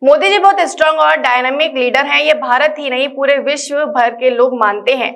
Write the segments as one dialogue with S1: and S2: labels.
S1: मोदी जी बहुत स्ट्रांग और dynamic leader हैं। ये भारत ही नहीं पूरे विश्व भर के लोग मानते हैं।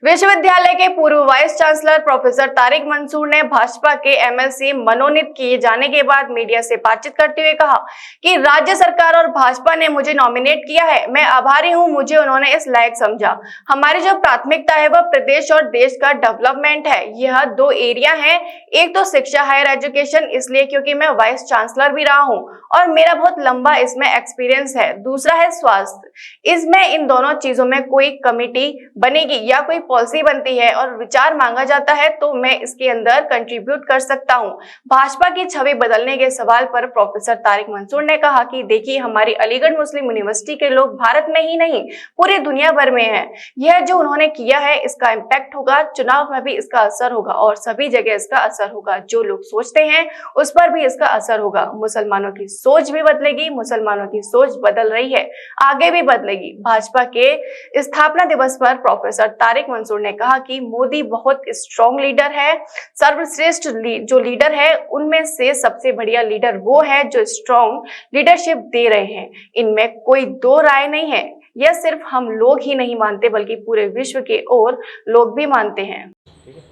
S1: विश्वविद्यालय के पूर्व vice chancellor professor Tariq Mansoor ने भाजपा के एमएलसी मनोनीत किए जाने के बाद मीडिया से बातचीत करते हुए कहा कि राज्य सरकार और भाजपा ने मुझे नॉमिनेट किया है। मैं आभारी हूं, मुझे उन्होंने इस लायक समझा। हमारी जो प्राथमिकता है वह प्रदेश और देश का डेवलपमेंट है। यह दो एरिया है, एक तो शिक्षा हायर एजुकेशन, इसलिए क्योंकि मैं वाइस चांसलर भी रहा हूं और मेरा बहुत लंबा इसमें एक्सपीरियंस है। दूसरा है स्वास्थ्य, इसमें इन दोनों चीजों में कोई कमेटी बनेगी या कोई पॉलिसी बनती है और विचार मांगा जाता है तो मैं इसके अंदर कंट्रीब्यूट कर सकता हूं। भाजपा की छवि बदलने के सवाल पर प्रोफेसर तारिक मंसूर ने कहा कि देखिए, हमारी अलीगढ़ मुस्लिम यूनिवर्सिटी के लोग भारत में ही नहीं पूरी दुनिया भर में हैं। यह जो उन्होंने किया है इसका इम्पैक्ट होगा, चुनाव में भी इसका असर होगा और सभी जगह इसका असर होगा। जो लोग सोचते हैं उस पर भी इसका असर होगा। मुसलमानों की सोच भी बदलेगी, मुसलमानों की सोच बदल रही है, आगे भी बदलेगी। भाजपा के स्थापना दिवस पर प्रोफेसर तारिक मंसूर ने कहा कि मोदी बहुत स्ट्रॉन्ग लीडर है। सर्वश्रेष्ठ जो लीडर है उनमें से सबसे बढ़िया लीडर वो है जो स्ट्रॉन्ग लीडरशिप दे रहे हैं। इनमें कोई दो राय नहीं है। यह सिर्फ हम लोग ही नहीं मानते बल्कि पूरे विश्व के और लोग भी मानते हैं।
S2: ठीक है,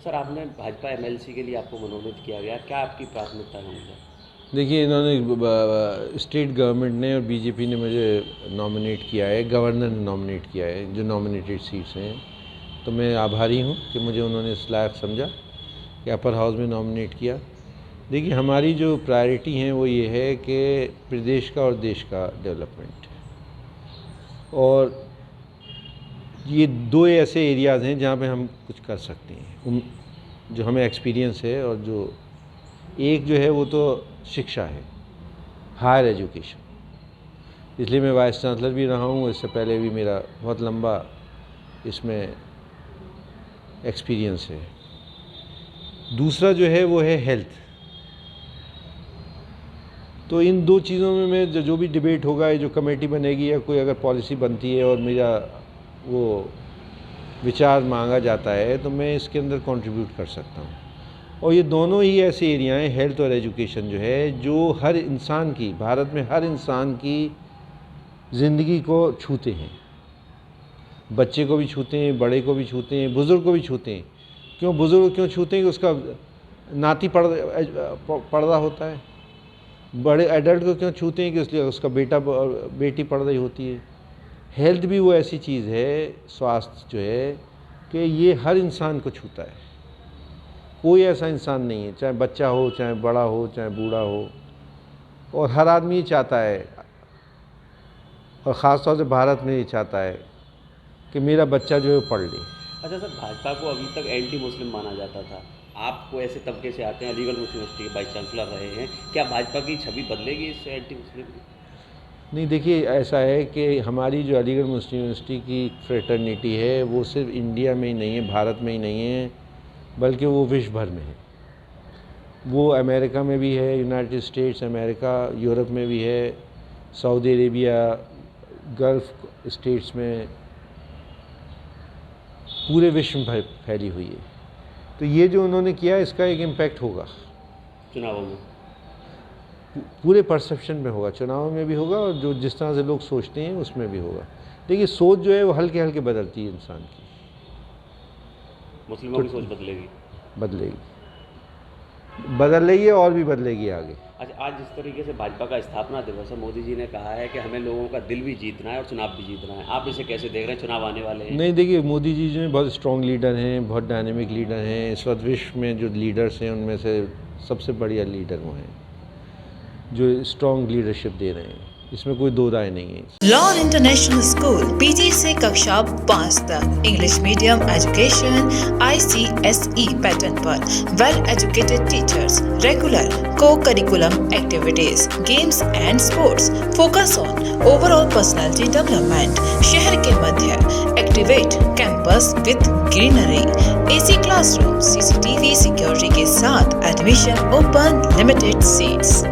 S2: सर, आपने भाजपा एमएलसी के लिए आपको मनोनीत किया गया, क्या आपकी प्राथमिकता है?
S3: देखिए, इन्होंने स्टेट गवर्नमेंट ने और बीजेपी ने मुझे नॉमिनेट किया है, गवर्नर ने नॉमिनेट किया है जो नॉमिनेटेड सीट्स हैं। तो मैं आभारी हूँ कि मुझे उन्होंने इस लायक समझा कि अपर हाउस में नॉमिनेट किया। देखिए, हमारी जो प्रायोरिटी हैं वो ये है कि प्रदेश का और देश का डेवलपमेंट, और ये दो ऐसे एरियाज़ हैं जहाँ पे हम कुछ कर सकते हैं, जो हमें एक्सपीरियंस है। और जो एक जो है वो तो शिक्षा है, हायर एजुकेशन, इसलिए मैं वाइस चांसलर भी रहा हूँ। इससे पहले भी मेरा बहुत लंबा इसमें एक्सपीरियंस है। दूसरा जो है वो है हेल्थ। तो इन दो चीज़ों में मैं जो भी डिबेट होगा, जो कमेटी बनेगी या कोई अगर पॉलिसी बनती है और मेरा वो विचार मांगा जाता है तो मैं इसके अंदर कंट्रीब्यूट कर सकता हूँ। और ये दोनों ही ऐसे एरिया हैं, हेल्थ और एजुकेशन जो है, जो हर इंसान की, भारत में हर इंसान की ज़िंदगी को छूते हैं। बच्चे को भी छूते हैं, बड़े को भी छूते हैं, बुज़ुर्ग को भी छूते हैं। क्यों बुज़ुर्ग क्यों छूते हैं? कि उसका नाती पर्दा होता है। बड़े एडल्ट को क्यों छूते हैं? कि इसलिए उसका बेटी पढ़ रही होती है। हेल्थ भी वो ऐसी चीज़ है, स्वास्थ्य जो है, कि ये हर इंसान को छूता है। कोई ऐसा इंसान नहीं है, चाहे बच्चा हो, चाहे बड़ा हो, चाहे बूढ़ा हो, और हर आदमी ये चाहता है, और ख़ास तौर से भारत में ये चाहता है कि मेरा बच्चा जो है पढ़ ले।
S2: अच्छा सर, भाजपा को अभी तक एंटी मुस्लिम माना जाता था, आपको ऐसे तबके से आते हैं, अलीगढ़ मुस्लिम यूनिवर्सिटी के वाइस चांसलर रहे हैं, क्या भाजपा की छवि बदलेगी इससे एंटी मुस्लिम की?
S3: नहीं, देखिए, ऐसा है कि हमारी जो अलीगढ़ मुस्लिम यूनिवर्सिटी की फ्रेटर्निटी है वो सिर्फ इंडिया में ही नहीं है, भारत में ही नहीं है, बल्कि वो विश्व भर में है। वो अमेरिका में भी है, यूनाइटेड स्टेट्स अमेरिका, यूरोप में भी है, सऊदी अरेबिया, गल्फ़ स्टेट्स में, पूरे विश्व में फैली हुई है। तो ये जो उन्होंने किया, इसका एक इम्पैक्ट होगा
S2: चुनावों में,
S3: पूरे परसेप्शन में होगा, चुनाव में भी होगा और जो जिस तरह से लोग सोचते हैं उसमें भी होगा। देखिए, सोच जो है वो हल्के हल्के बदलती है इंसान की।
S2: मुस्लिमों की सोच बदलेगी
S3: बदल रही है और भी बदलेगी आगे।
S2: अच्छा, आज जिस तरीके से भाजपा का स्थापना दिवस है, मोदी जी ने कहा है कि हमें लोगों का दिल भी जीतना है और चुनाव भी जीतना है, आप इसे कैसे देख रहे हैं? चुनाव आने वाले हैं।
S3: नहीं, देखिए, मोदी जी जो है बहुत स्ट्रॉन्ग लीडर हैं, बहुत डायनेमिक लीडर हैं। इस वक्त विश्व में जो लीडर्स हैं उनमें से सबसे बढ़िया लीडर वो हैं जो स्ट्रॉन्ग लीडरशिप दे रहे हैं, इसमें कोई दो राय नहीं है।
S4: लॉन इंटरनेशनल स्कूल पीजी से कक्षा 5 तक English medium education ICSE pattern पर well educated teachers, regular co curriculum activities, games and sports, focus on overall personality development. शहर के मध्य activate campus with greenery, AC classroom, CCTV security के साथ admission open, limited seats.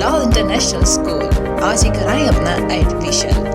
S4: Law international school, आज ही कराएं अपना एडमिशन।